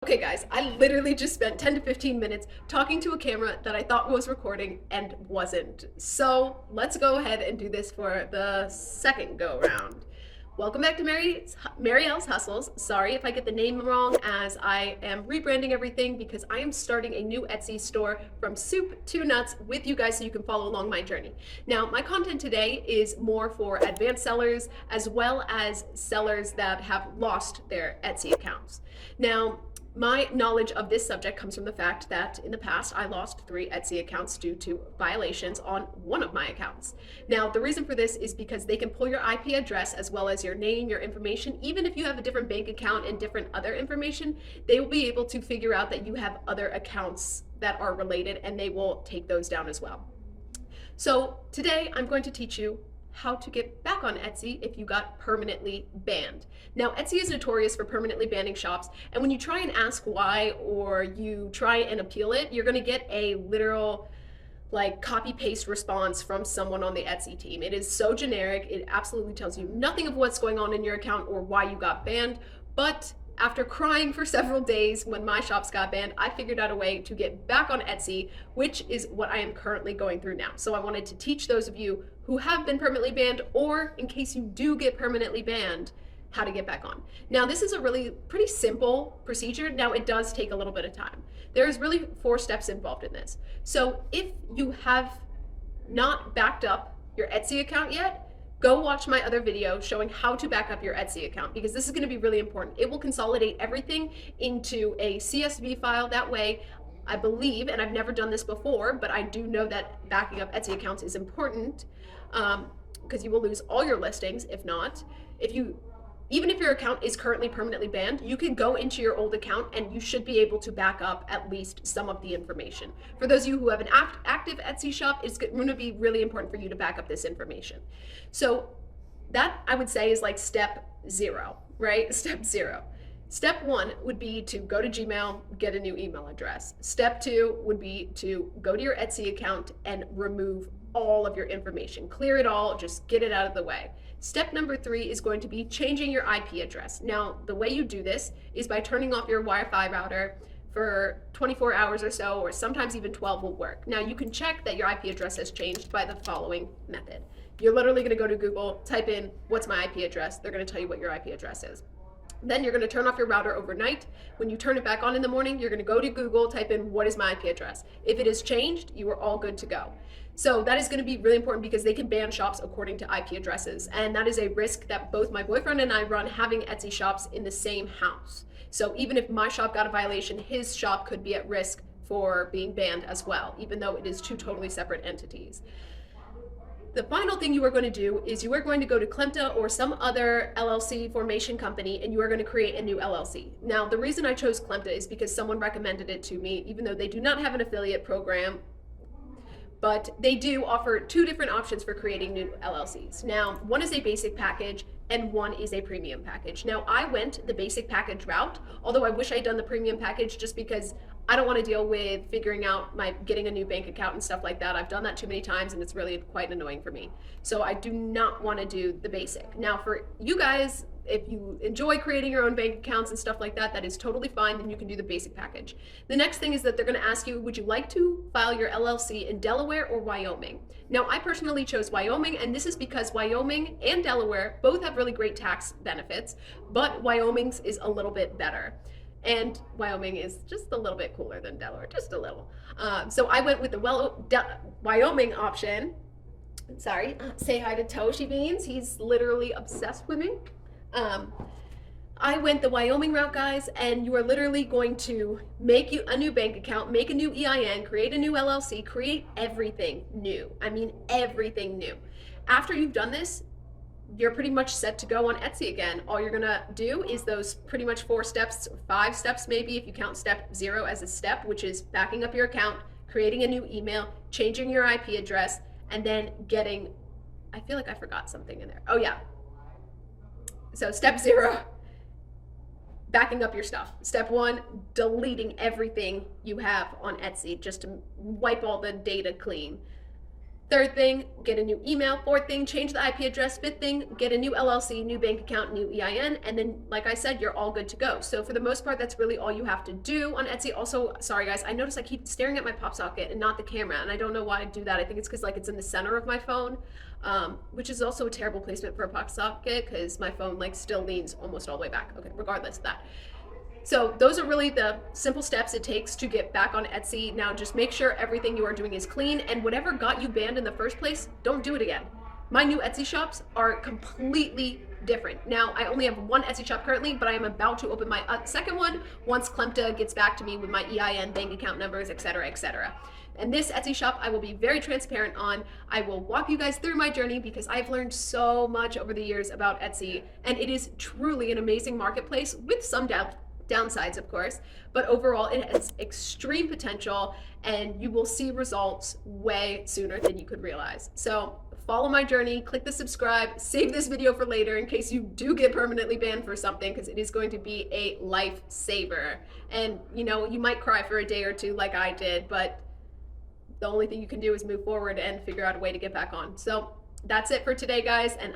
Okay guys, I literally just spent 10 to 15 minutes talking to a camera that I thought was recording and wasn't. So let's go ahead and do this for the second go round. Welcome back to Marielle's Hustles. Sorry if I get the name wrong, as I am rebranding everything because I am starting a new Etsy store from soup to nuts with you guys so you can follow along my journey. Now, my content today is more for advanced sellers as well as sellers that have lost their Etsy accounts. Now, my knowledge of this subject comes from the fact that in the past I lost 3 Etsy accounts due to violations on one of my accounts. Now, the reason for this is because they can pull your IP address as well as your name, your information. Even if you have a different bank account and different other information, they will be able to figure out that you have other accounts that are related, and they will take those down as well. So today I'm going to teach you how to get back on Etsy if you got permanently banned. Now, Etsy is notorious for permanently banning shops, and when you try and ask why or you try and appeal it, you're gonna get a literal copy paste response from someone on the Etsy team. It is so generic, it absolutely tells you nothing of what's going on in your account or why you got banned. But after crying for several days when my shops got banned, I figured out a way to get back on Etsy, which is what I am currently going through now. So I wanted to teach those of you who have been permanently banned, or in case you do get permanently banned, how to get back on. Now, this is a really pretty simple procedure. Now, it does take a little bit of time. There's really 4 steps involved in this. So if you have not backed up your Etsy account yet, go watch my other video showing how to back up your Etsy account, because this is going to be really important. It will consolidate everything into a CSV file. That way, I believe, and I've never done this before, but I do know that backing up Etsy accounts is important, because you will lose all your listings if not. Even if your account is currently permanently banned, you can go into your old account and you should be able to back up at least some of the information. For those of you who have an active Etsy shop, it's going to be really important for you to back up this information. So that, I would say, is like step 0, right? Step 0. Step 1 would be to go to Gmail, get a new email address. Step 2 would be to go to your Etsy account and remove all of your information. Clear it all, just get it out of the way. Step number 3 is going to be changing your IP address. Now, the way you do this is by turning off your Wi-Fi router for 24 hours or so, or sometimes even 12 will work. Now, you can check that your IP address has changed by the following method. You're literally going to go to Google, type in, what's my IP address? They're going to tell you what your IP address is. Then you're going to turn off your router overnight. When you turn it back on in the morning, you're going to go to Google, type in, what is my IP address? If it is changed, you are all good to go. So that is going to be really important because they can ban shops according to IP addresses. And that is a risk that both my boyfriend and I run, having Etsy shops in the same house. So even if my shop got a violation, his shop could be at risk for being banned as well, even though it is 2 totally separate entities. The final thing you are going to do is you are going to go to Klemta or some other LLC formation company, and you are going to create a new LLC. Now, the reason I chose Klemta is because someone recommended it to me, even though they do not have an affiliate program, but they do offer 2 different options for creating new LLCs. Now, one is a basic package and one is a premium package. Now, I went the basic package route, although I wish I'd done the premium package just because I don't want to deal with figuring out getting a new bank account and stuff like that. I've done that too many times and it's really quite annoying for me. So I do not want to do the basic. Now, for you guys, if you enjoy creating your own bank accounts and stuff like that, that is totally fine, then you can do the basic package. The next thing is that they're going to ask you, would you like to file your LLC in Delaware or Wyoming? Now, I personally chose Wyoming, and this is because Wyoming and Delaware both have really great tax benefits, but Wyoming's is a little bit better. And Wyoming is just a little bit cooler than Delaware, just a little. So I went with the Wyoming option. Sorry, say hi to Toshi Beans. He's literally obsessed with me. I went the Wyoming route, guys, and you are literally going to make a new bank account, make a new EIN, create a new LLC, create everything new. I mean, everything new. After you've done this, you're pretty much set to go on Etsy again. All you're gonna do is those pretty much 4 steps, 5 steps maybe, if you count step 0 as a step, which is backing up your account, creating a new email, changing your IP address, and then getting, I feel like I forgot something in there. Oh yeah. So step 0, backing up your stuff. Step 1, deleting everything you have on Etsy just to wipe all the data clean. Third thing, get a new email. Fourth thing, change the IP address. Fifth thing, get a new LLC, new bank account, new EIN. And then, like I said, you're all good to go. So for the most part, that's really all you have to do on Etsy. Also, sorry guys, I notice I keep staring at my pop socket and not the camera. And I don't know why I do that. I think it's because like it's in the center of my phone, which is also a terrible placement for a pop socket because my phone like still leans almost all the way back. Okay, regardless of that. So those are really the simple steps it takes to get back on Etsy. Now just make sure everything you are doing is clean, and whatever got you banned in the first place, don't do it again. My new Etsy shops are completely different. Now I only have one Etsy shop currently, but I am about to open my second one once Klemta gets back to me with my EIN, bank account numbers, etc., etc. And this Etsy shop I will be very transparent on. I will walk you guys through my journey because I've learned so much over the years about Etsy, and it is truly an amazing marketplace with some downsides, of course, but overall it has extreme potential and you will see results way sooner than you could realize. So follow my journey, click the subscribe, save this video for later in case you do get permanently banned for something, because it is going to be a lifesaver. And you know, you might cry for a day or two like I did, but the only thing you can do is move forward and figure out a way to get back on. So that's it for today, guys, and